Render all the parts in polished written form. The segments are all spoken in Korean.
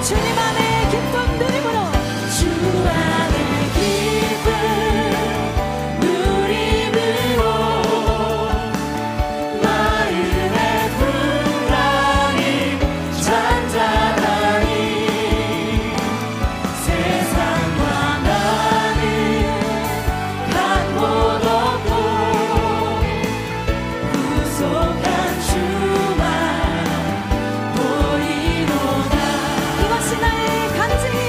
주님 안에 기쁨 누림으로 주 안에 기쁨 누림으로 마음의 불안이 잔잔하니 세상과 나는 간 곳 없고 구속한 주만 보이노라. 이것이 나의 간증이요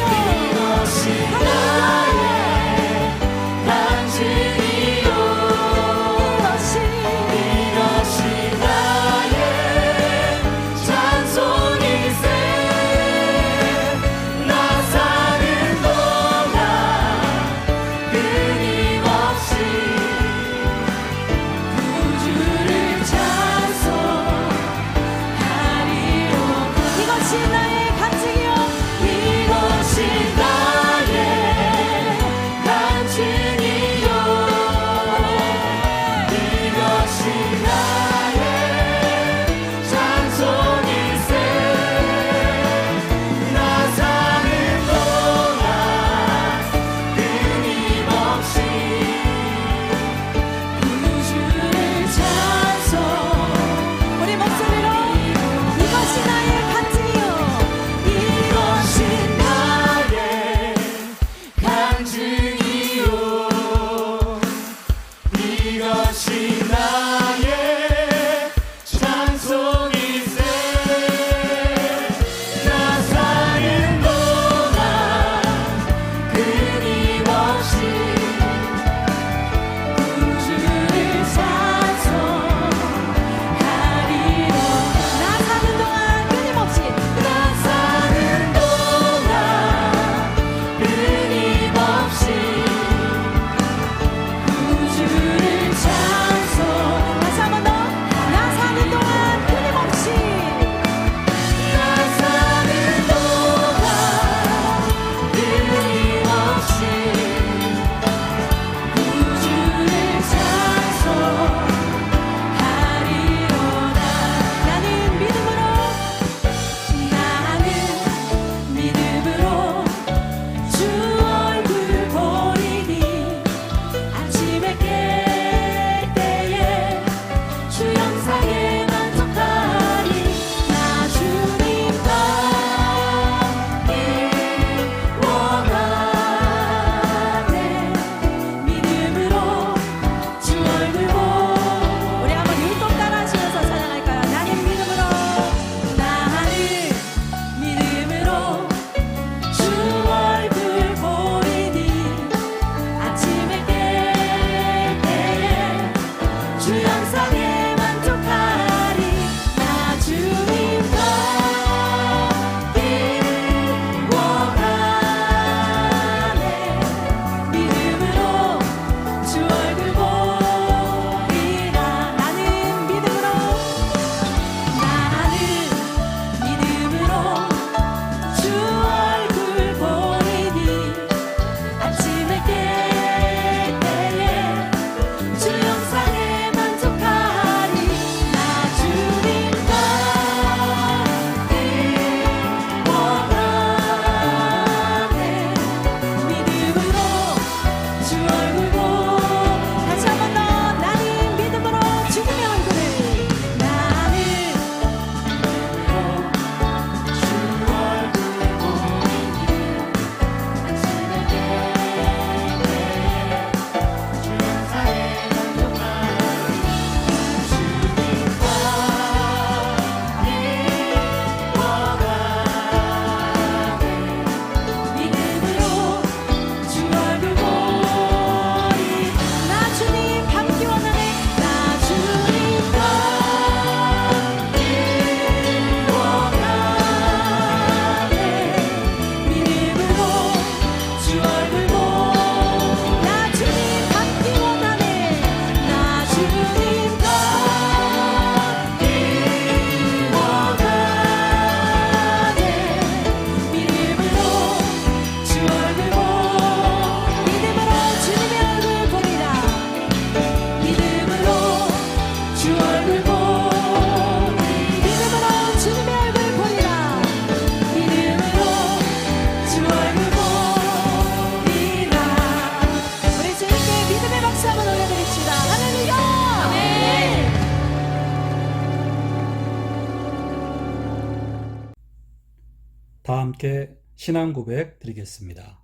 함께 신앙 고백 드리겠습니다.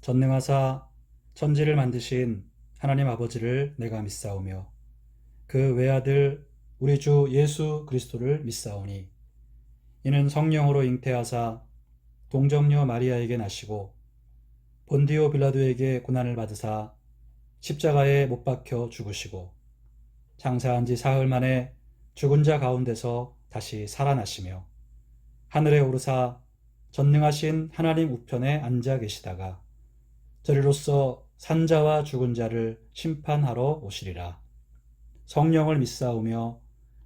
전능하사 천지를 만드신 하나님 아버지를 내가 믿사오며 그 외아들 우리 주 예수 그리스도를 믿사오니 이는 성령으로 잉태하사 동정녀 마리아에게 나시고 본디오 빌라도에게 고난을 받으사 십자가에 못 박혀 죽으시고 장사한 지 사흘 만에 죽은 자 가운데서 다시 살아나시며 하늘에 오르사 전능하신 하나님 우편에 앉아 계시다가 저리로서 산자와 죽은 자를 심판하러 오시리라. 성령을 믿사오며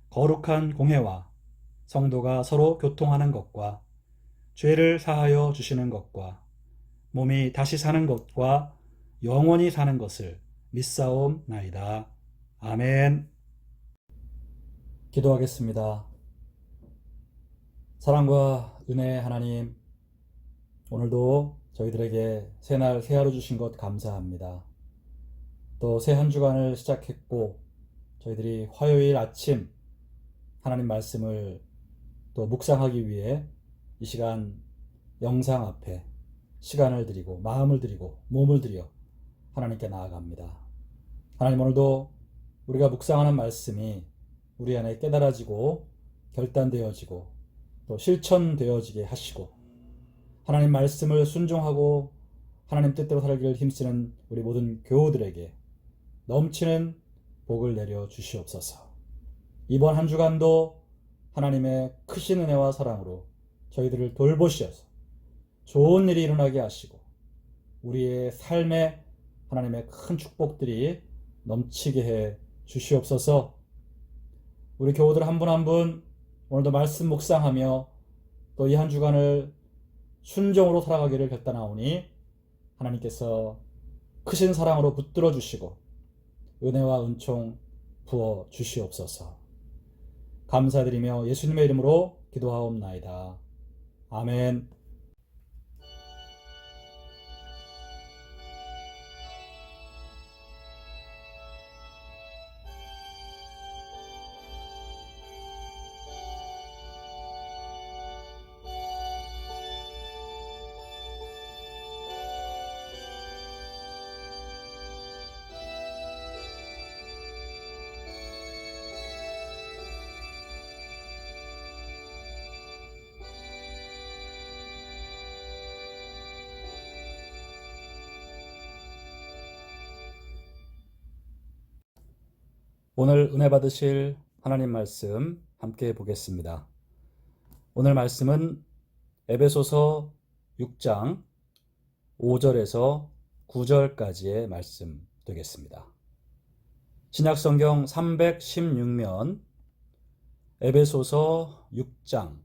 거룩한 공회와 성도가 서로 교통하는 것과 죄를 사하여 주시는 것과 몸이 다시 사는 것과 영원히 사는 것을 믿사옵나이다. 아멘. 기도하겠습니다. 사랑과 은혜의 하나님, 오늘도 저희들에게 새날 새하루 주신 것 감사합니다. 또 새 한 주간을 시작했고 저희들이 화요일 아침 하나님 말씀을 또 묵상하기 위해 이 시간 영상 앞에 시간을 드리고 마음을 드리고 몸을 드려 하나님께 나아갑니다. 하나님, 오늘도 우리가 묵상하는 말씀이 우리 안에 깨달아지고 결단되어지고 또 실천되어지게 하시고 하나님 말씀을 순종하고 하나님 뜻대로 살기를 힘쓰는 우리 모든 교우들에게 넘치는 복을 내려 주시옵소서. 이번 한 주간도 하나님의 크신 은혜와 사랑으로 저희들을 돌보셔서 좋은 일이 일어나게 하시고 우리의 삶에 하나님의 큰 축복들이 넘치게 해 주시옵소서. 우리 교우들 한 분 한 분 오늘도 말씀 묵상하며 또 이 한 주간을 순종으로 살아가기를 결단하오니 하나님께서 크신 사랑으로 붙들어 주시고 은혜와 은총 부어 주시옵소서. 감사드리며 예수님의 이름으로 기도하옵나이다. 아멘. 오늘 은혜 받으실 하나님 말씀 함께 보겠습니다. 오늘 말씀은 에베소서 6장 5절에서 9절까지의 말씀 되겠습니다. 신약성경 316면 에베소서 6장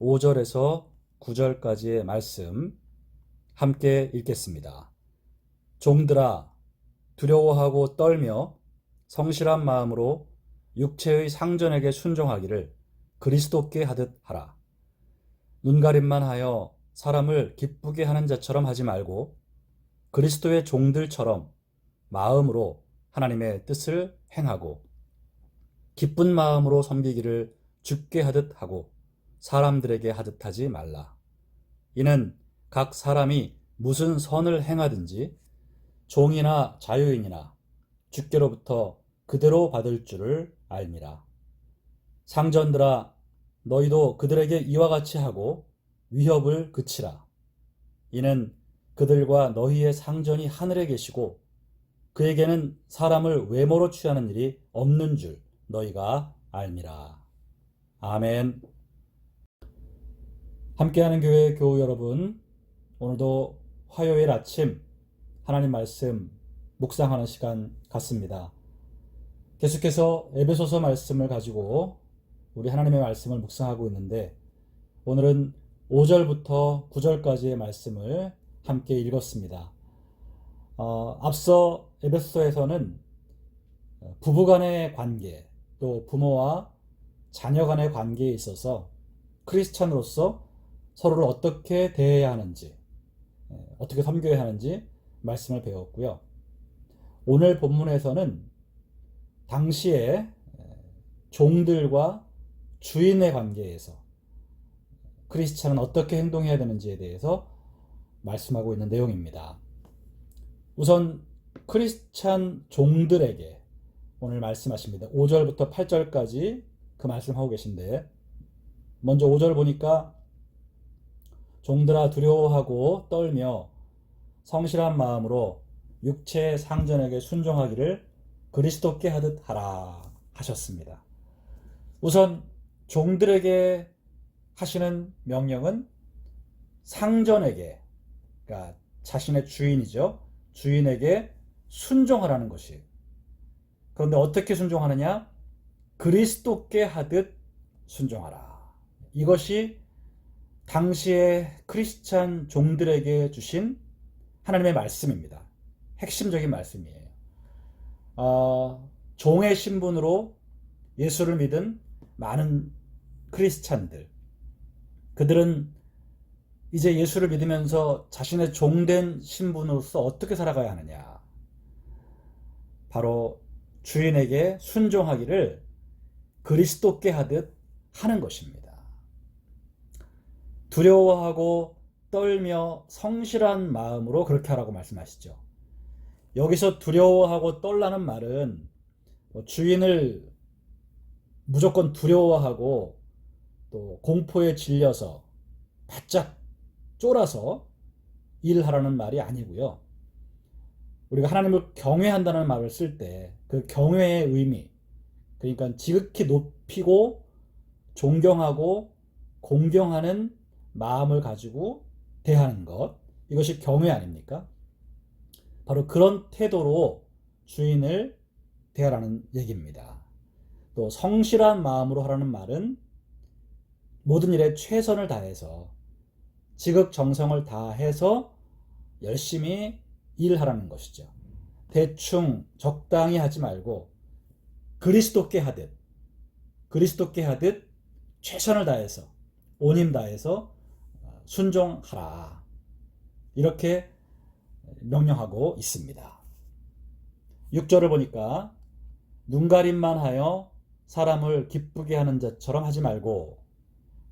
5절에서 9절까지의 말씀 함께 읽겠습니다. 종들아, 두려워하고 떨며 성실한 마음으로 육체의 상전에게 순종하기를 그리스도께 하듯 하라. 눈가림만 하여 사람을 기쁘게 하는 자처럼 하지 말고 그리스도의 종들처럼 마음으로 하나님의 뜻을 행하고 기쁜 마음으로 섬기기를 주께 하듯 하고 사람들에게 하듯 하지 말라. 이는 각 사람이 무슨 선을 행하든지 종이나 자유인이나 주께로부터 그대로 받을 줄을 알미라. 상전들아, 너희도 그들에게 이와 같이 하고 위협을 그치라. 이는 그들과 너희의 상전이 하늘에 계시고 그에게는 사람을 외모로 취하는 일이 없는 줄 너희가 알미라. 아멘. 함께하는 교회 교우 여러분, 오늘도 화요일 아침 하나님 말씀 묵상하는 시간 같습니다. 계속해서 에베소서 말씀을 가지고 우리 하나님의 말씀을 묵상하고 있는데 오늘은 5절부터 9절까지의 말씀을 함께 읽었습니다. 앞서 에베소서에서는 부부간의 관계, 또 부모와 자녀 간의 관계에 있어서 크리스찬으로서 서로를 어떻게 대해야 하는지, 어떻게 섬겨야 하는지 말씀을 배웠고요. 오늘 본문에서는 당시에 종들과 주인의 관계에서 크리스찬은 어떻게 행동해야 되는지에 대해서 말씀하고 있는 내용입니다. 우선 크리스찬 종들에게 오늘 말씀하십니다. 5절부터 8절까지 그 말씀하고 계신데, 먼저 5절 보니까 종들아 두려워하고 떨며 성실한 마음으로 육체의 상전에게 순종하기를 그리스도께 하듯 하라 하셨습니다. 우선 종들에게 하시는 명령은 상전에게, 그러니까 자신의 주인이죠. 주인에게 순종하라는 것이. 그런데 어떻게 순종하느냐? 그리스도께 하듯 순종하라. 이것이 당시의 크리스찬 종들에게 주신 하나님의 말씀입니다. 핵심적인 말씀이에요. 종의 신분으로 예수를 믿은 많은 크리스찬들, 그들은 이제 예수를 믿으면서 자신의 종된 신분으로서 어떻게 살아가야 하느냐? 바로 주인에게 순종하기를 그리스도께 하듯 하는 것입니다. 두려워하고 떨며 성실한 마음으로 그렇게 하라고 말씀하시죠. 여기서 두려워하고 떨라는 말은 주인을 무조건 두려워하고 또 공포에 질려서 바짝 쫄아서 일하라는 말이 아니고요. 우리가 하나님을 경외한다는 말을 쓸 때 그 경외의 의미, 그러니까 지극히 높이고 존경하고 공경하는 마음을 가지고 대하는 것, 이것이 경외 아닙니까? 바로 그런 태도로 주인을 대하라는 얘기입니다. 또 성실한 마음으로 하라는 말은 모든 일에 최선을 다해서 지극정성을 다해서 열심히 일하라는 것이죠. 대충 적당히 하지 말고 그리스도께 하듯 최선을 다해서 온 힘 다해서 순종하라, 이렇게 명령하고 있습니다. 6절을 보니까 눈가림만 하여 사람을 기쁘게 하는 자처럼 하지 말고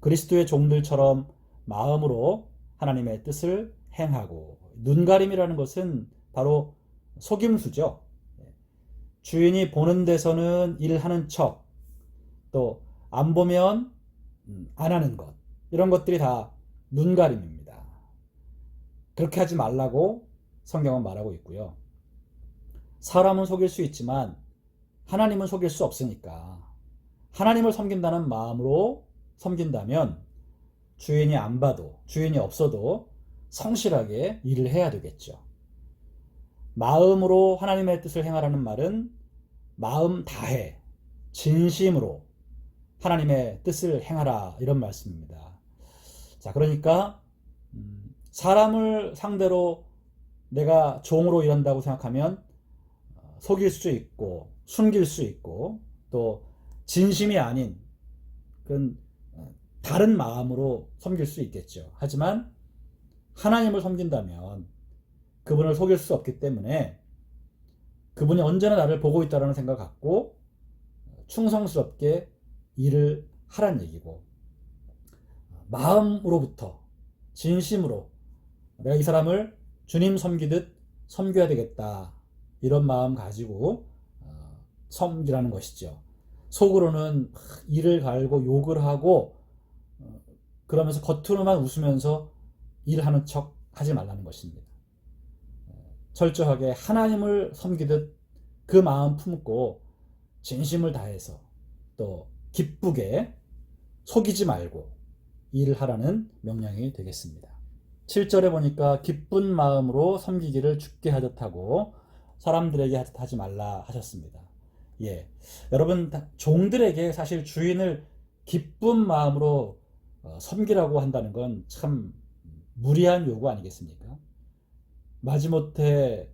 그리스도의 종들처럼 마음으로 하나님의 뜻을 행하고. 눈가림이라는 것은 바로 속임수죠. 주인이 보는 데서는 일하는 척, 또 안 보면 안 하는 것, 이런 것들이 다 눈가림입니다. 그렇게 하지 말라고 성경은 말하고 있고요. 사람은 속일 수 있지만 하나님은 속일 수 없으니까 하나님을 섬긴다는 마음으로 섬긴다면 주인이 안 봐도, 주인이 없어도 성실하게 일을 해야 되겠죠. 마음으로 하나님의 뜻을 행하라는 말은 마음 다해 진심으로 하나님의 뜻을 행하라, 이런 말씀입니다. 자, 그러니까 사람을 상대로 내가 종으로 일한다고 생각하면 속일 수 있고 숨길 수 있고 또 진심이 아닌 그런 다른 마음으로 섬길 수 있겠죠. 하지만 하나님을 섬긴다면 그분을 속일 수 없기 때문에 그분이 언제나 나를 보고 있다는 생각 갖고 충성스럽게 일을 하란 얘기고, 마음으로부터 진심으로 내가 이 사람을 주님 섬기듯 섬겨야 되겠다, 이런 마음 가지고 섬기라는 것이죠. 속으로는 이를 갈고 욕을 하고 그러면서 겉으로만 웃으면서 일하는 척 하지 말라는 것입니다. 철저하게 하나님을 섬기듯 그 마음 품고 진심을 다해서 또 기쁘게 속이지 말고 일을 하라는 명령이 되겠습니다. 7절에 보니까 기쁜 마음으로 섬기기를 주께 하듯 하고 사람들에게 하지 말라 하셨습니다. 예, 여러분, 종들에게 사실 주인을 기쁜 마음으로 섬기라고 한다는 건 참 무리한 요구 아니겠습니까? 마지못해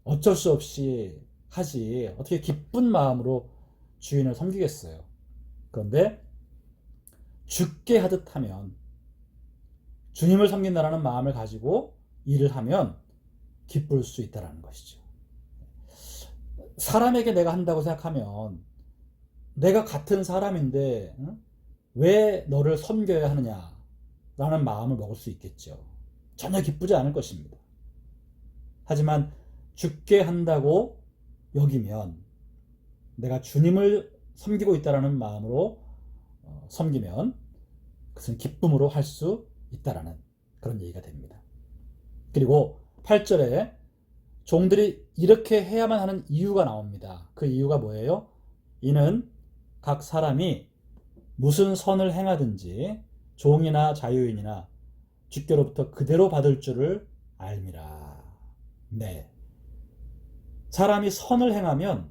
어쩔 수 없이 하지 어떻게 기쁜 마음으로 주인을 섬기겠어요. 그런데 주께 하듯 하면, 주님을 섬긴다라는 마음을 가지고 일을 하면 기쁠 수 있다는 것이죠. 사람에게 내가 한다고 생각하면 내가 같은 사람인데 왜 너를 섬겨야 하느냐, 라는 마음을 먹을 수 있겠죠. 전혀 기쁘지 않을 것입니다. 하지만 죽게 한다고 여기면, 내가 주님을 섬기고 있다는 마음으로 섬기면 그것은 기쁨으로 할 수 있다라는 그런 얘기가 됩니다. 그리고 8절에 종들이 이렇게 해야만 하는 이유가 나옵니다. 그 이유가 뭐예요? 이는 각 사람이 무슨 선을 행하든지 종이나 자유인이나 주께로부터 그대로 받을 줄을 알미라. 네. 사람이 선을 행하면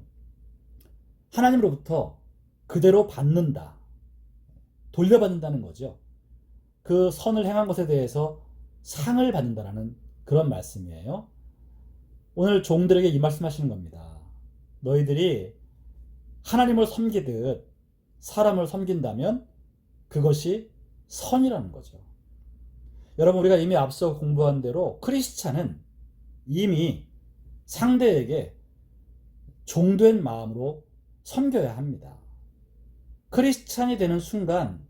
하나님으로부터 그대로 받는다. 돌려받는다는 거죠. 그 선을 행한 것에 대해서 상을 받는다라는 그런 말씀이에요. 오늘 종들에게 이 말씀하시는 겁니다. 너희들이 하나님을 섬기듯 사람을 섬긴다면 그것이 선이라는 거죠. 여러분, 우리가 이미 앞서 공부한 대로 크리스찬은 이미 상대에게 종된 마음으로 섬겨야 합니다. 크리스찬이 되는 순간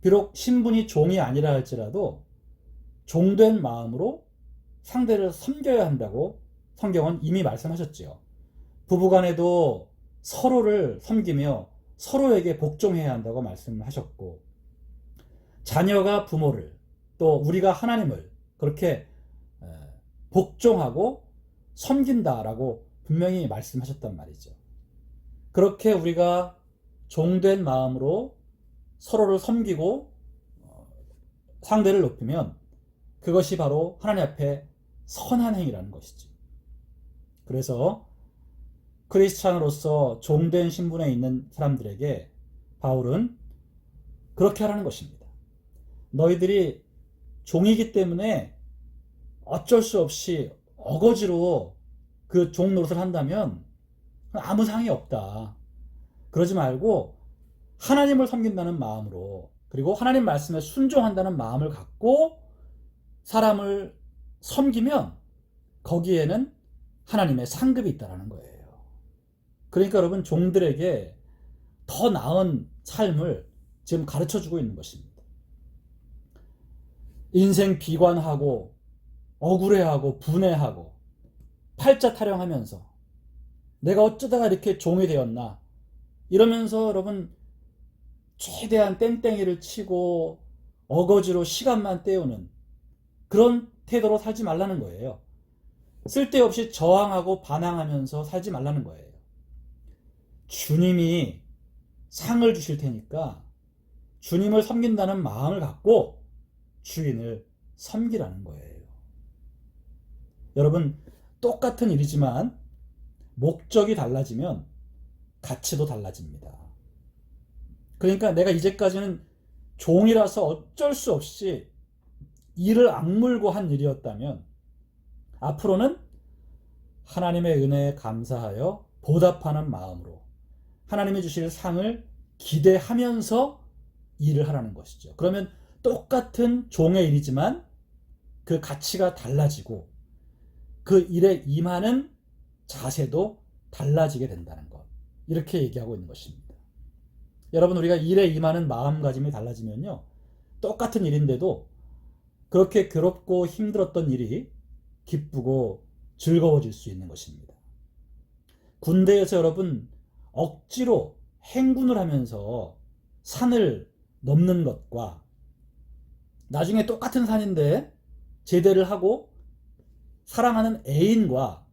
비록 신분이 종이 아니라 할지라도 종된 마음으로 상대를 섬겨야 한다고 성경은 이미 말씀하셨지요. 부부간에도 서로를 섬기며 서로에게 복종해야 한다고 말씀하셨고, 자녀가 부모를, 또 우리가 하나님을 그렇게 복종하고 섬긴다라고 분명히 말씀하셨단 말이죠. 그렇게 우리가 종된 마음으로 서로를 섬기고 상대를 높이면 그것이 바로 하나님 앞에 선한 행위라는 것이죠. 그래서 크리스찬으로서 종된 신분에 있는 사람들에게 바울은 그렇게 하라는 것입니다. 너희들이 종이기 때문에 어쩔 수 없이 어거지로 그 종 노릇을 한다면 아무 상이 없다. 그러지 말고 하나님을 섬긴다는 마음으로, 그리고 하나님 말씀에 순종한다는 마음을 갖고 사람을 섬기면 거기에는 하나님의 상급이 있다는 거예요. 그러니까 여러분, 종들에게 더 나은 삶을 지금 가르쳐주고 있는 것입니다. 인생 비관하고 억울해하고 분해하고 팔자 타령하면서 내가 어쩌다가 이렇게 종이 되었나 이러면서 여러분 최대한 땡땡이를 치고 어거지로 시간만 때우는 그런 태도로 살지 말라는 거예요. 쓸데없이 저항하고 반항하면서 살지 말라는 거예요. 주님이 상을 주실 테니까 주님을 섬긴다는 마음을 갖고 주인을 섬기라는 거예요. 여러분, 똑같은 일이지만 목적이 달라지면 가치도 달라집니다. 그러니까 내가 이제까지는 종이라서 어쩔 수 없이 이를 악물고 한 일이었다면 앞으로는 하나님의 은혜에 감사하여 보답하는 마음으로 하나님이 주실 상을 기대하면서 일을 하라는 것이죠. 그러면 똑같은 종의 일이지만 그 가치가 달라지고 그 일에 임하는 자세도 달라지게 된다는 것, 이렇게 얘기하고 있는 것입니다. 여러분, 우리가 일에 임하는 마음가짐이 달라지면요, 똑같은 일인데도 그렇게 괴롭고 힘들었던 일이 기쁘고 즐거워질 수 있는 것입니다. 군대에서 여러분 억지로 행군을 하면서 산을 넘는 것과 나중에 똑같은 산인데 제대를 하고 사랑하는 애인과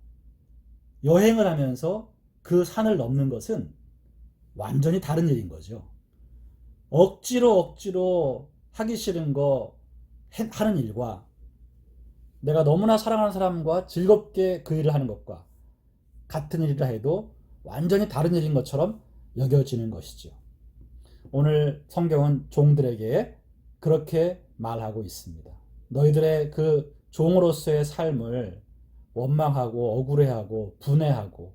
여행을 하면서 그 산을 넘는 것은 완전히 다른 일인 거죠. 억지로 하기 싫은 거 하는 일과 내가 너무나 사랑하는 사람과 즐겁게 그 일을 하는 것과 같은 일이라 해도 완전히 다른 일인 것처럼 여겨지는 것이죠. 오늘 성경은 종들에게 그렇게 말하고 있습니다. 너희들의 그 종으로서의 삶을 원망하고 억울해하고 분해하고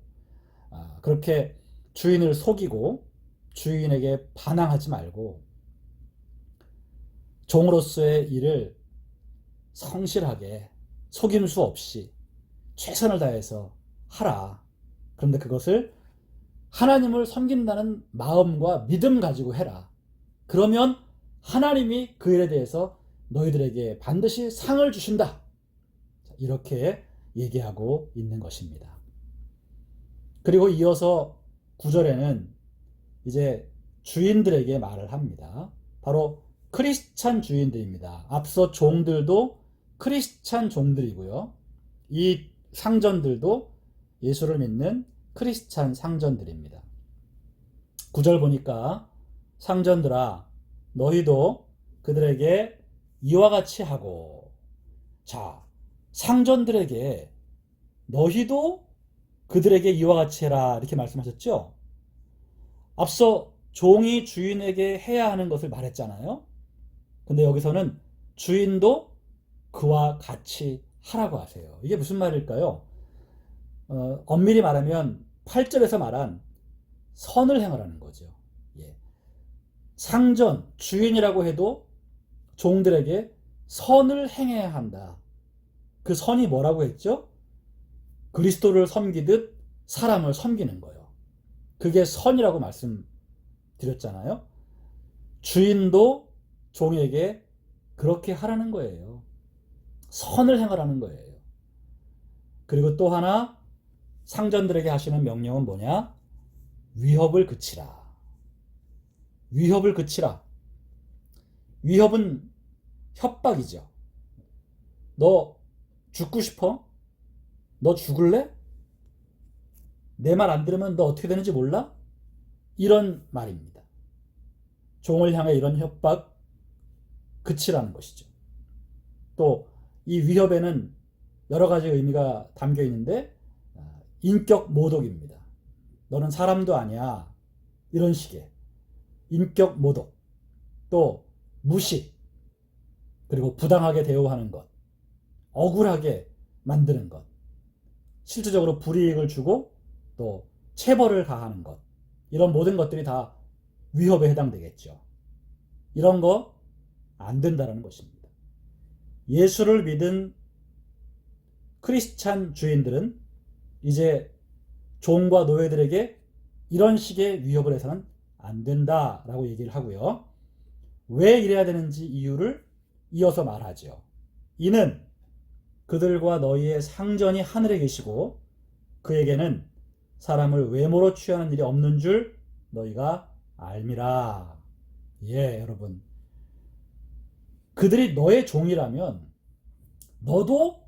그렇게 주인을 속이고 주인에게 반항하지 말고 종으로서의 일을 성실하게 속임수 없이 최선을 다해서 하라. 그런데 그것을 하나님을 섬긴다는 마음과 믿음 가지고 해라. 그러면 하나님이 그 일에 대해서 너희들에게 반드시 상을 주신다. 이렇게 얘기하고 있는 것입니다. 그리고 이어서 9절에는 이제 주인들에게 말을 합니다. 바로 크리스찬 주인들입니다. 앞서 종들도 크리스찬 종들이고요. 이 상전들도 예수를 믿는 크리스찬 상전들입니다. 9절 보니까 상전들아 너희도 그들에게 이와 같이 하고, 자, 상전들에게 너희도 그들에게 이와 같이 해라 이렇게 말씀하셨죠. 앞서 종이 주인에게 해야 하는 것을 말했잖아요. 근데 여기서는 주인도 그와 같이 하라고 하세요. 이게 무슨 말일까요? 엄밀히 말하면 8절에서 말한 선을 행하라는 거죠. 예. 상전, 주인이라고 해도 종들에게 선을 행해야 한다. 그 선이 뭐라고 했죠? 그리스도를 섬기듯 사람을 섬기는 거예요. 그게 선이라고 말씀드렸잖아요. 주인도 종에게 그렇게 하라는 거예요. 선을 행하라는 거예요. 그리고 또 하나 상전들에게 하시는 명령은 뭐냐? 위협을 그치라. 위협을 그치라. 위협은 협박이죠. 너 죽고 싶어? 너 죽을래? 내 말 안 들으면 너 어떻게 되는지 몰라? 이런 말입니다. 종을 향해 이런 협박 그치라는 것이죠. 또 이 위협에는 여러 가지 의미가 담겨 있는데 인격 모독입니다. 너는 사람도 아니야. 이런 식의 인격 모독, 또 무시, 그리고 부당하게 대우하는 것, 억울하게 만드는 것, 실질적으로 불이익을 주고 또 체벌을 가하는 것, 이런 모든 것들이 다 위협에 해당되겠죠. 이런 거 안 된다는 것입니다. 예수를 믿은 크리스찬 주인들은 이제 종과 노예들에게 이런 식의 위협을 해서는 안 된다라고 얘기를 하고요. 왜 이래야 되는지 이유를 이어서 말하죠. 이는 그들과 너희의 상전이 하늘에 계시고 그에게는 사람을 외모로 취하는 일이 없는 줄 너희가 알미라. 예, 여러분. 그들이 너의 종이라면 너도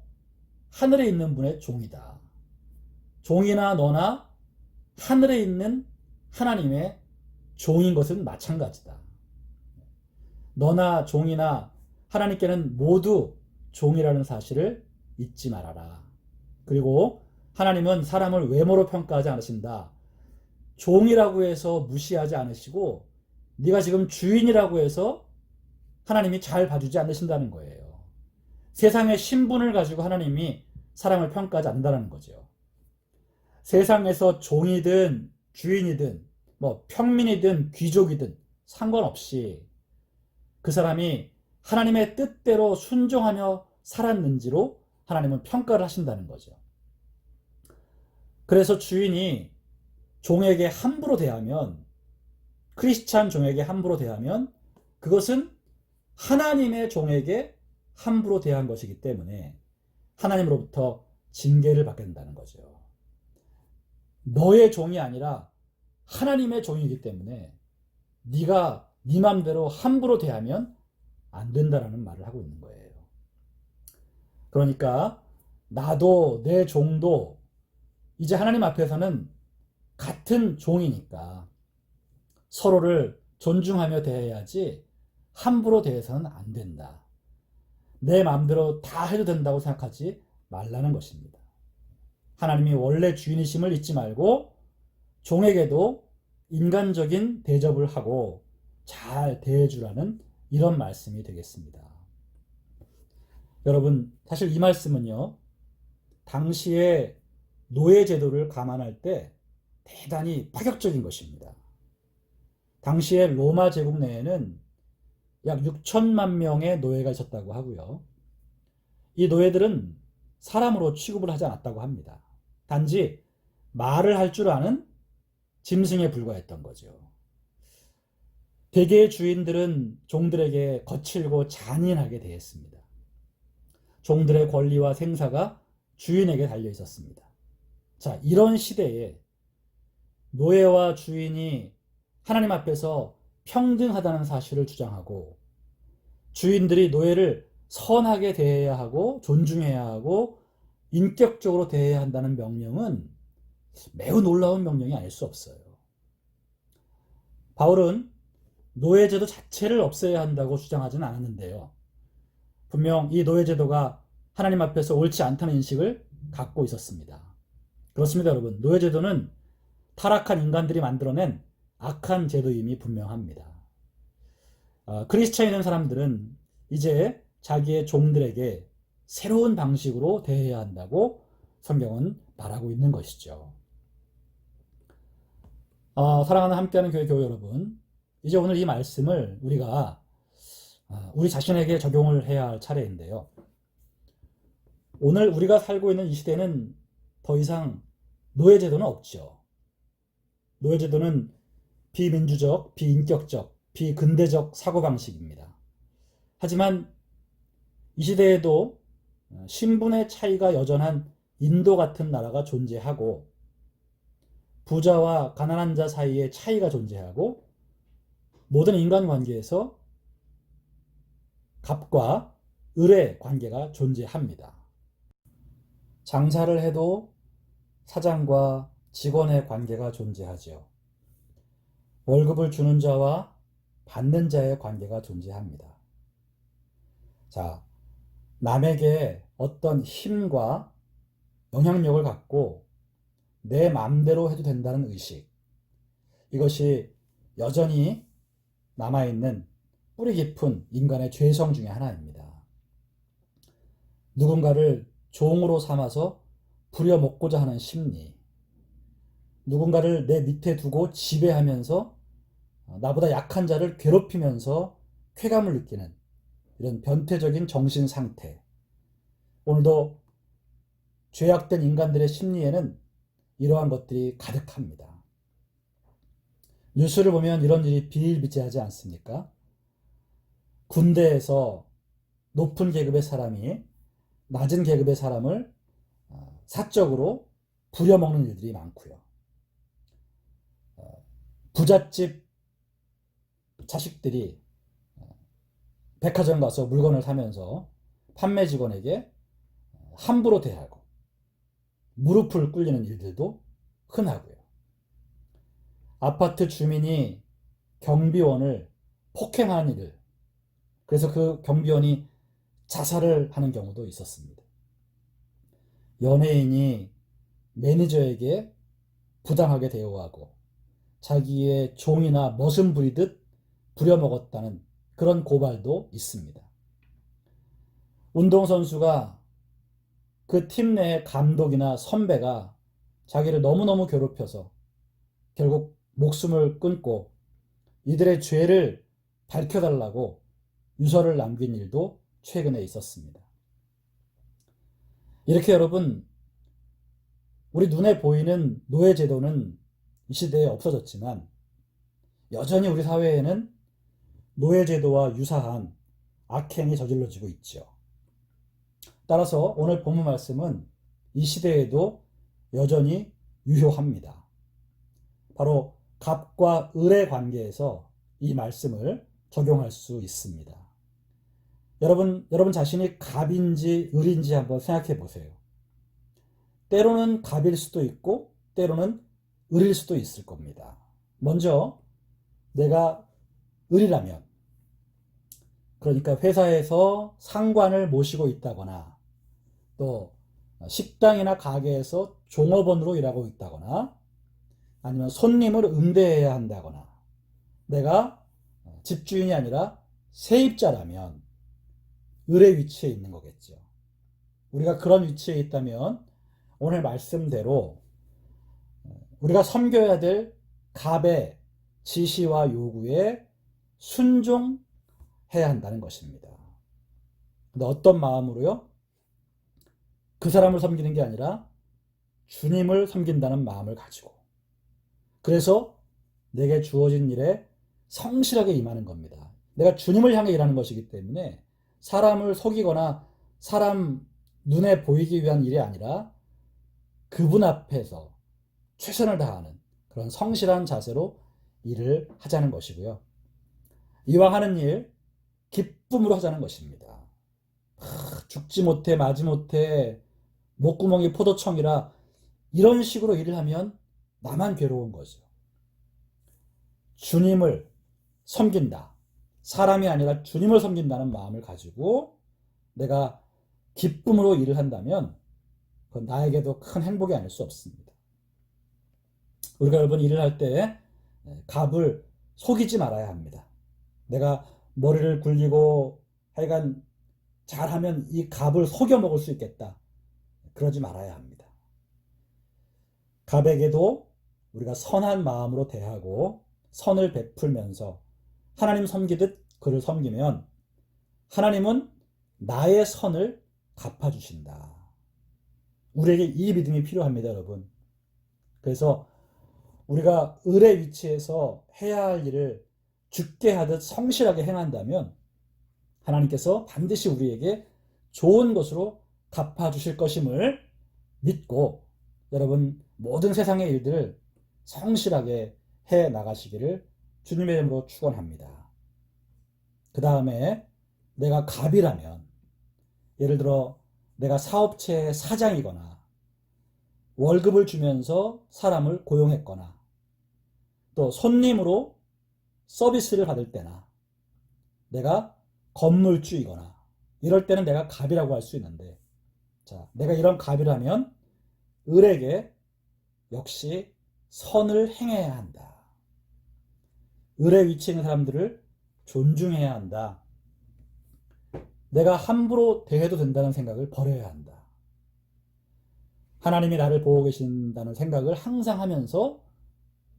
하늘에 있는 분의 종이다. 종이나 너나 하늘에 있는 하나님의 종인 것은 마찬가지다. 너나 종이나 하나님께는 모두 종이라는 사실을 잊지 말아라. 그리고 하나님은 사람을 외모로 평가하지 않으신다. 종이라고 해서 무시하지 않으시고 네가 지금 주인이라고 해서 하나님이 잘 봐주지 않으신다는 거예요. 세상의 신분을 가지고 하나님이 사람을 평가하지 않는다는 거죠. 세상에서 종이든 주인이든 뭐 평민이든 귀족이든 상관없이 그 사람이 하나님의 뜻대로 순종하며 살았는지로 하나님은 평가를 하신다는 거죠. 그래서 주인이 종에게 함부로 대하면, 크리스찬 종에게 함부로 대하면 그것은 하나님의 종에게 함부로 대한 것이기 때문에 하나님으로부터 징계를 받게 된다는 거죠. 너의 종이 아니라 하나님의 종이기 때문에 네가 네 맘대로 함부로 대하면 안 된다라는 말을 하고 있는 거예요. 그러니까 나도 내 종도 이제 하나님 앞에서는 같은 종이니까 서로를 존중하며 대해야지 함부로 대해서는 안 된다. 내 마음대로 다 해도 된다고 생각하지 말라는 것입니다. 하나님이 원래 주인이심을 잊지 말고 종에게도 인간적인 대접을 하고 잘 대해주라는 이런 말씀이 되겠습니다. 여러분, 사실 이 말씀은요, 당시의 노예 제도를 감안할 때 대단히 파격적인 것입니다. 당시의 로마 제국 내에는 약 6천만 명의 노예가 있었다고 하고요. 이 노예들은 사람으로 취급을 하지 않았다고 합니다. 단지 말을 할 줄 아는 짐승에 불과했던 거죠. 대개의 주인들은 종들에게 거칠고 잔인하게 대했습니다. 종들의 권리와 생사가 주인에게 달려 있었습니다. 자, 이런 시대에 노예와 주인이 하나님 앞에서 평등하다는 사실을 주장하고 주인들이 노예를 선하게 대해야 하고 존중해야 하고 인격적으로 대해야 한다는 명령은 매우 놀라운 명령이 아닐 수 없어요. 바울은 노예제도 자체를 없애야 한다고 주장하지는 않았는데요. 분명 이 노예제도가 하나님 앞에서 옳지 않다는 인식을 갖고 있었습니다. 그렇습니다, 여러분. 노예제도는 타락한 인간들이 만들어낸 악한 제도임이 분명합니다. 크리스찬이 된 사람들은 이제 자기의 종들에게 새로운 방식으로 대해야 한다고 성경은 말하고 있는 것이죠. 사랑하는 함께하는 교회 여러분, 이제 오늘 이 말씀을 우리가 우리 자신에게 적용을 해야 할 차례인데요. 오늘 우리가 살고 있는 이 시대는 더 이상 노예제도는 없죠. 노예제도는 비민주적, 비인격적, 비근대적 사고방식입니다. 하지만 이 시대에도 신분의 차이가 여전한 인도 같은 나라가 존재하고 부자와 가난한 자 사이에 차이가 존재하고 모든 인간관계에서 갑과 을의 관계가 존재합니다. 장사를 해도 사장과 직원의 관계가 존재하죠. 월급을 주는 자와 받는 자의 관계가 존재합니다. 자, 남에게 어떤 힘과 영향력을 갖고 내 마음대로 해도 된다는 의식, 이것이 여전히 남아있는 뿌리 깊은 인간의 죄성 중에 하나입니다. 누군가를 종으로 삼아서 부려먹고자 하는 심리, 누군가를 내 밑에 두고 지배하면서 나보다 약한 자를 괴롭히면서 쾌감을 느끼는 이런 변태적인 정신 상태. 오늘도 죄악된 인간들의 심리에는 이러한 것들이 가득합니다. 뉴스를 보면 이런 일이 비일비재하지 않습니까? 군대에서 높은 계급의 사람이 낮은 계급의 사람을 사적으로 부려먹는 일들이 많고요. 부잣집 자식들이 백화점 가서 물건을 사면서 판매 직원에게 함부로 대하고 무릎을 꿇리는 일들도 흔하고요. 아파트 주민이 경비원을 폭행하는 일, 그래서 그 경비원이 자살을 하는 경우도 있었습니다. 연예인이 매니저에게 부당하게 대우하고 자기의 종이나 머슴 부리듯 부려먹었다는 그런 고발도 있습니다. 운동선수가 그 팀 내의 감독이나 선배가 자기를 너무너무 괴롭혀서 결국 목숨을 끊고 이들의 죄를 밝혀달라고 유서를 남긴 일도 최근에 있었습니다. 이렇게 여러분, 우리 눈에 보이는 노예제도는 이 시대에 없어졌지만 여전히 우리 사회에는 노예제도와 유사한 악행이 저질러지고 있죠. 따라서 오늘 본문 말씀은 이 시대에도 여전히 유효합니다. 바로 갑과 을의 관계에서 이 말씀을 적용할 수 있습니다. 여러분 자신이 갑인지 을인지 한번 생각해 보세요. 때로는 갑일 수도 있고 때로는 을일 수도 있을 겁니다. 먼저 내가 을이라면, 그러니까 회사에서 상관을 모시고 있다거나 또 식당이나 가게에서 종업원으로 일하고 있다거나 아니면 손님을 응대해야 한다거나 내가 집주인이 아니라 세입자라면 을의 위치에 있는 거겠죠. 우리가 그런 위치에 있다면 오늘 말씀대로 우리가 섬겨야 될 갑의 지시와 요구에 순종해야 한다는 것입니다. 근데 어떤 마음으로요? 그 사람을 섬기는 게 아니라 주님을 섬긴다는 마음을 가지고, 그래서 내게 주어진 일에 성실하게 임하는 겁니다. 내가 주님을 향해 일하는 것이기 때문에 사람을 속이거나 사람 눈에 보이기 위한 일이 아니라 그분 앞에서 최선을 다하는 그런 성실한 자세로 일을 하자는 것이고요. 이왕 하는 일 기쁨으로 하자는 것입니다. 죽지 못해 마지 못해 목구멍이 포도청이라 이런 식으로 일을 하면 나만 괴로운 거죠. 주님을 섬긴다. 사람이 아니라 주님을 섬긴다는 마음을 가지고 내가 기쁨으로 일을 한다면 그건 나에게도 큰 행복이 아닐 수 없습니다. 우리가 여러분 일을 할 때 갑을 속이지 말아야 합니다. 내가 머리를 굴리고 하여간 잘하면 이 갑을 속여 먹을 수 있겠다. 그러지 말아야 합니다. 갑에게도 우리가 선한 마음으로 대하고 선을 베풀면서 하나님 섬기듯 그를 섬기면 하나님은 나의 선을 갚아주신다. 우리에게 이 믿음이 필요합니다, 여러분. 그래서 우리가 을의 위치에서 해야 할 일을 죽게 하듯 성실하게 행한다면 하나님께서 반드시 우리에게 좋은 것으로 갚아주실 것임을 믿고 여러분 모든 세상의 일들을 성실하게 해 나가시기를 주님의 이름으로 축원합니다. 그 다음에 내가 갑이라면 예를 들어 내가 사업체의 사장이거나 월급을 주면서 사람을 고용했거나 또 손님으로 서비스를 받을 때나 내가 건물주이거나 이럴 때는 내가 갑이라고 할 수 있는데 자, 내가 이런 갑이라면 을에게 역시 선을 행해야 한다. 을의 위치에 있는 사람들을 존중해야 한다. 내가 함부로 대해도 된다는 생각을 버려야 한다. 하나님이 나를 보고 계신다는 생각을 항상 하면서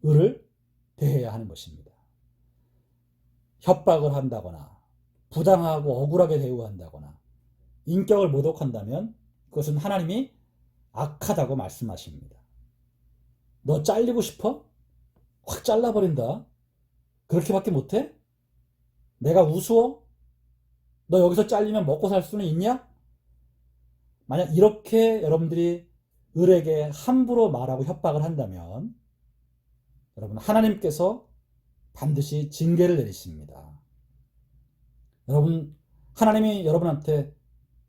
을을 대해야 하는 것입니다. 협박을 한다거나 부당하고 억울하게 대우한다거나 인격을 모독한다면 그것은 하나님이 악하다고 말씀하십니다. 너 잘리고 싶어? 확 잘라버린다. 그렇게밖에 못해? 내가 우스워? 너 여기서 잘리면 먹고 살 수는 있냐? 만약 이렇게 여러분들이 을에게 함부로 말하고 협박을 한다면 여러분 하나님께서 반드시 징계를 내리십니다. 여러분 하나님이 여러분한테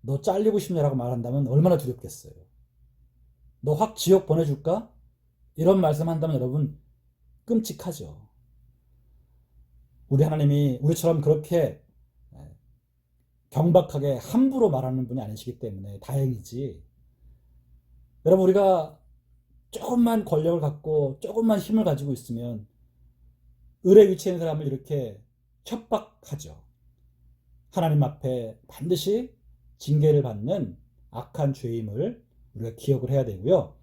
너 잘리고 싶냐라고 말한다면 얼마나 두렵겠어요. 너 확 지옥 보내줄까? 이런 말씀한다면 여러분 끔찍하죠. 우리 하나님이 우리처럼 그렇게 경박하게 함부로 말하는 분이 아니시기 때문에 다행이지. 여러분 우리가 조금만 권력을 갖고 조금만 힘을 가지고 있으면 을의 위치에 있는 사람을 이렇게 협박하죠. 하나님 앞에 반드시 징계를 받는 악한 죄임을 우리가 기억을 해야 되고요.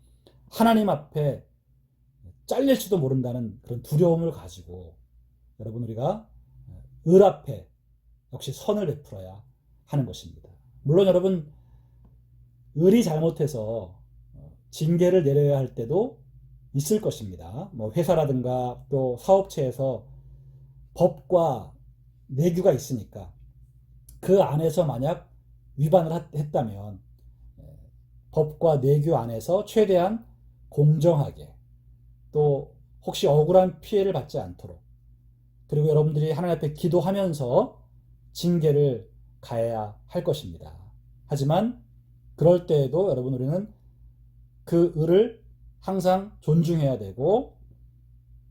하나님 앞에 잘릴지도 모른다는 그런 두려움을 가지고 여러분 우리가 을 앞에 역시 선을 베풀어야 하는 것입니다. 물론 여러분 을이 잘못해서 징계를 내려야 할 때도 있을 것입니다. 뭐 회사라든가 또 사업체에서 법과 내규가 있으니까 그 안에서 만약 위반을 했다면 법과 내규 안에서 최대한 공정하게 또 혹시 억울한 피해를 받지 않도록 그리고 여러분들이 하나님 앞에 기도하면서 징계를 가해야 할 것입니다. 하지만 그럴 때에도 여러분 우리는 그 을을 항상 존중해야 되고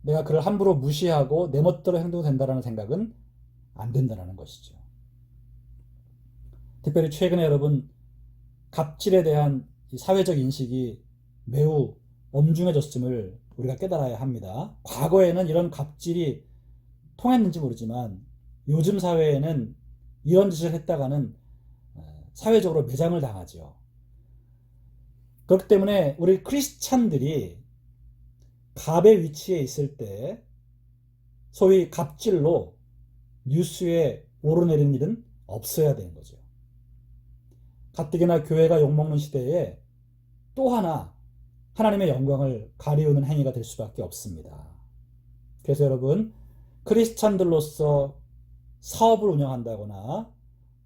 내가 그를 함부로 무시하고 내 멋대로 행동된다는 생각은 안 된다는 것이죠. 특별히 최근에 여러분 갑질에 대한 사회적 인식이 매우 엄중해졌음을 우리가 깨달아야 합니다. 과거에는 이런 갑질이 통했는지 모르지만 요즘 사회에는 이런 짓을 했다가는 사회적으로 매장을 당하죠. 그렇기 때문에 우리 크리스찬들이 갑의 위치에 있을 때 소위 갑질로 뉴스에 오르내리는 일은 없어야 되는 거죠. 가뜩이나 교회가 욕먹는 시대에 또 하나 하나님의 영광을 가리우는 행위가 될 수밖에 없습니다. 그래서 여러분 크리스찬들로서 사업을 운영한다거나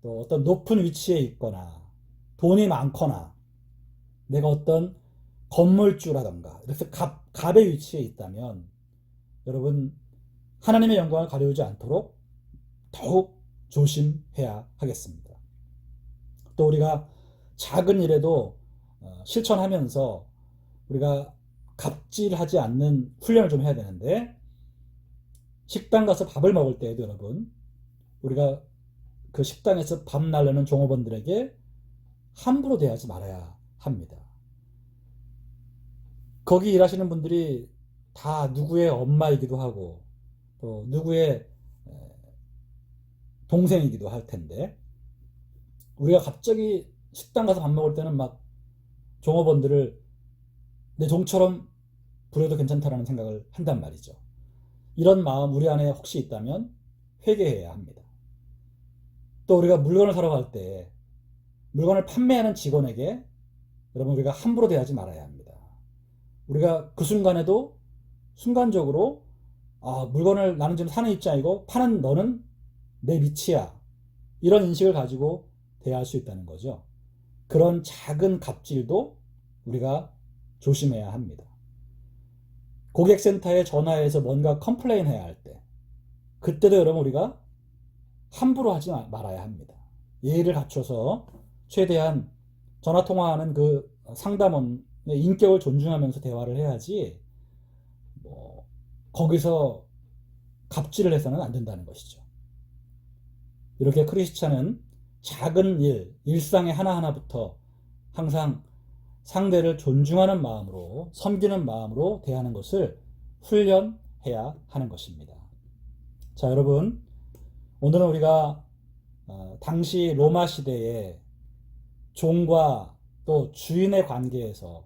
또 어떤 높은 위치에 있거나 돈이 많거나 내가 어떤 건물주라던가 이렇게 갑의 위치에 있다면 여러분 하나님의 영광을 가려우지 않도록 더욱 조심해야 하겠습니다. 또 우리가 작은 일에도 실천하면서 우리가 갑질하지 않는 훈련을 좀 해야 되는데 식당 가서 밥을 먹을 때에도 여러분 우리가 그 식당에서 밥 나르는 종업원들에게 함부로 대하지 말아야 합니다. 거기 일하시는 분들이 다 누구의 엄마이기도 하고 또 누구의 동생이기도 할 텐데 우리가 갑자기 식당 가서 밥 먹을 때는 막 종업원들을 내 종처럼 부려도 괜찮다라는 생각을 한단 말이죠. 이런 마음 우리 안에 혹시 있다면 회개해야 합니다. 또 우리가 물건을 사러 갈 때 물건을 판매하는 직원에게 여러분 우리가 함부로 대하지 말아야 합니다. 우리가 그 순간에도 순간적으로 물건을 나는 지금 사는 입장이고 파는 너는 내 밑이야. 이런 인식을 가지고 대할 수 있다는 거죠. 그런 작은 갑질도 우리가 조심해야 합니다. 고객센터에 전화해서 뭔가 컴플레인 해야 할 때 그때도 여러분 우리가 함부로 하지 말아야 합니다. 예의를 갖춰서 최대한 전화통화하는 그 상담원의 인격을 존중하면서 대화를 해야지 거기서 갑질을 해서는 안 된다는 것이죠. 이렇게 크리스찬은 작은 일, 일상의 하나하나부터 항상 상대를 존중하는 마음으로 섬기는 마음으로 대하는 것을 훈련해야 하는 것입니다. 자, 여러분 오늘은 우리가 당시 로마 시대의 종과 또 주인의 관계에서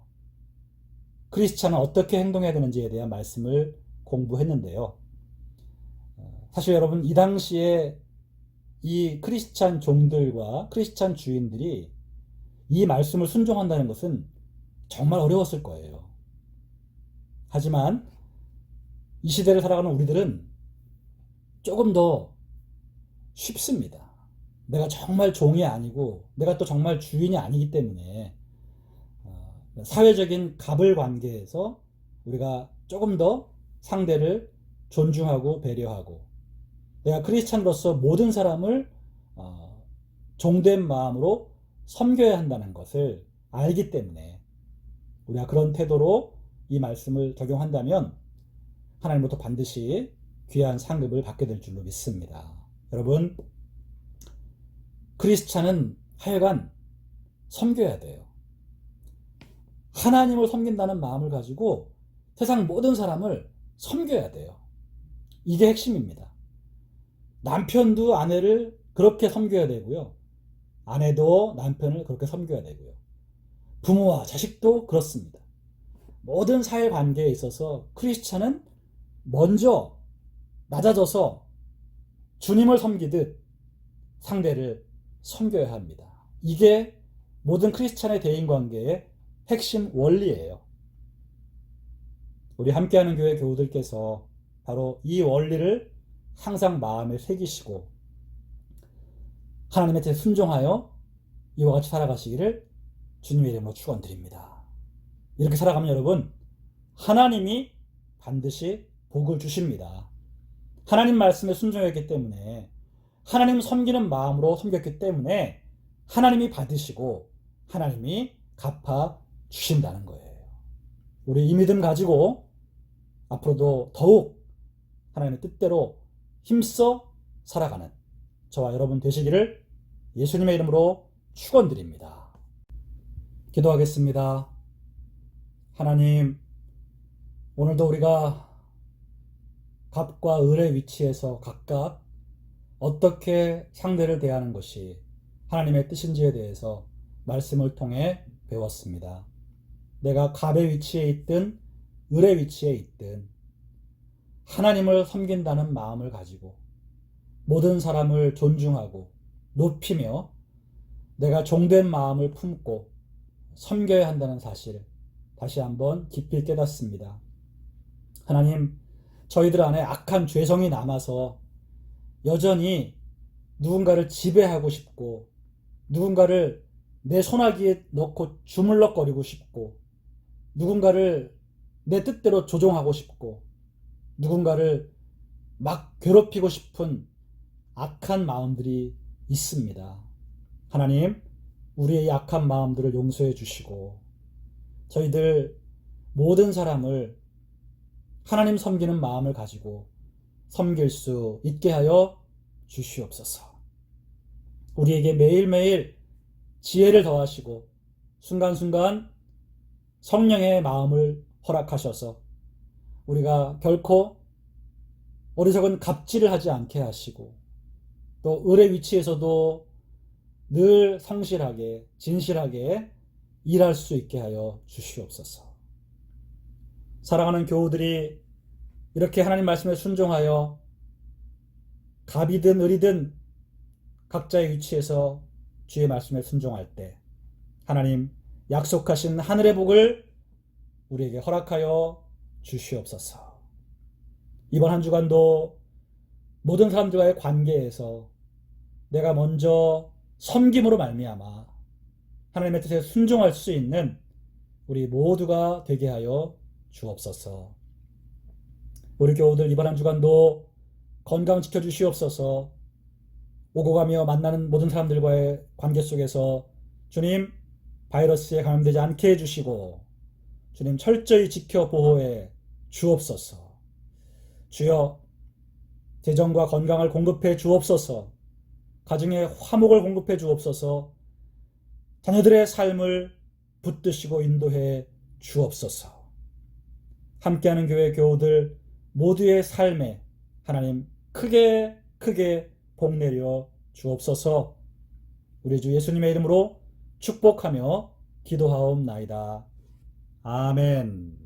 크리스찬은 어떻게 행동해야 되는지에 대한 말씀을 공부했는데요. 사실 여러분 이 당시에 이 크리스찬 종들과 크리스찬 주인들이 이 말씀을 순종한다는 것은 정말 어려웠을 거예요. 하지만 이 시대를 살아가는 우리들은 조금 더 쉽습니다. 내가 정말 종이 아니고 내가 또 정말 주인이 아니기 때문에 사회적인 갑을 관계에서 우리가 조금 더 상대를 존중하고 배려하고 내가 크리스찬으로서 모든 사람을 종된 마음으로 섬겨야 한다는 것을 알기 때문에 우리가 그런 태도로 이 말씀을 적용한다면 하나님으로부터 반드시 귀한 상급을 받게 될 줄로 믿습니다. 여러분 크리스찬은 하여간 섬겨야 돼요. 하나님을 섬긴다는 마음을 가지고 세상 모든 사람을 섬겨야 돼요. 이게 핵심입니다. 남편도 아내를 그렇게 섬겨야 되고요. 아내도 남편을 그렇게 섬겨야 되고요. 부모와 자식도 그렇습니다. 모든 사회관계에 있어서 크리스찬은 먼저 낮아져서 주님을 섬기듯 상대를 섬겨야 합니다. 이게 모든 크리스찬의 대인관계의 핵심 원리예요. 우리 함께하는 교회 교우들께서 바로 이 원리를 항상 마음에 새기시고 하나님의 뜻에 순종하여 이와 같이 살아가시기를 주님의 이름으로 축원드립니다. 이렇게 살아가면 여러분 하나님이 반드시 복을 주십니다. 하나님 말씀에 순종했기 때문에 하나님 섬기는 마음으로 섬겼기 때문에 하나님이 받으시고 하나님이 갚아 주신다는 거예요. 우리 이 믿음 가지고 앞으로도 더욱 하나님의 뜻대로 힘써 살아가는 저와 여러분 되시기를 예수님의 이름으로 축원드립니다. 기도하겠습니다. 하나님, 오늘도 우리가 갑과 을의 위치에서 각각 어떻게 상대를 대하는 것이 하나님의 뜻인지에 대해서 말씀을 통해 배웠습니다. 내가 갑의 위치에 있든 을의 위치에 있든 하나님을 섬긴다는 마음을 가지고 모든 사람을 존중하고 높이며 내가 종된 마음을 품고 섬겨야 한다는 사실을 다시 한번 깊이 깨닫습니다. 하나님, 저희들 안에 악한 죄성이 남아서 여전히 누군가를 지배하고 싶고 누군가를 내 손아귀에 넣고 주물럭거리고 싶고 누군가를 내 뜻대로 조종하고 싶고 누군가를 막 괴롭히고 싶은 악한 마음들이 있습니다. 하나님, 우리의 약한 마음들을 용서해 주시고 저희들 모든 사람을 하나님 섬기는 마음을 가지고 섬길 수 있게 하여 주시옵소서. 우리에게 매일매일 지혜를 더하시고 순간순간 성령의 마음을 허락하셔서 우리가 결코 어리석은 갑질을 하지 않게 하시고 또 을의 위치에서도 늘 성실하게 진실하게 일할 수 있게 하여 주시옵소서. 사랑하는 교우들이 이렇게 하나님 말씀에 순종하여 갑이든 을이든 각자의 위치에서 주의 말씀에 순종할 때 하나님 약속하신 하늘의 복을 우리에게 허락하여 주시옵소서. 이번 한 주간도 모든 사람들과의 관계에서 내가 먼저 섬김으로 말미암아 하나님의 뜻에 순종할 수 있는 우리 모두가 되게 하여 주옵소서. 우리 교우들 이번 한 주간도 건강 지켜주시옵소서. 오고 가며 만나는 모든 사람들과의 관계 속에서 주님 바이러스에 감염되지 않게 해주시고 주님 철저히 지켜 보호해 주옵소서. 주여 재정과 건강을 공급해 주옵소서. 가정에 화목을 공급해 주옵소서. 자녀들의 삶을 붙드시고 인도해 주옵소서. 함께하는 교회 교우들 모두의 삶에 하나님 크게 복 내려 주옵소서. 우리 주 예수님의 이름으로 축복하며 기도하옵나이다. 아멘.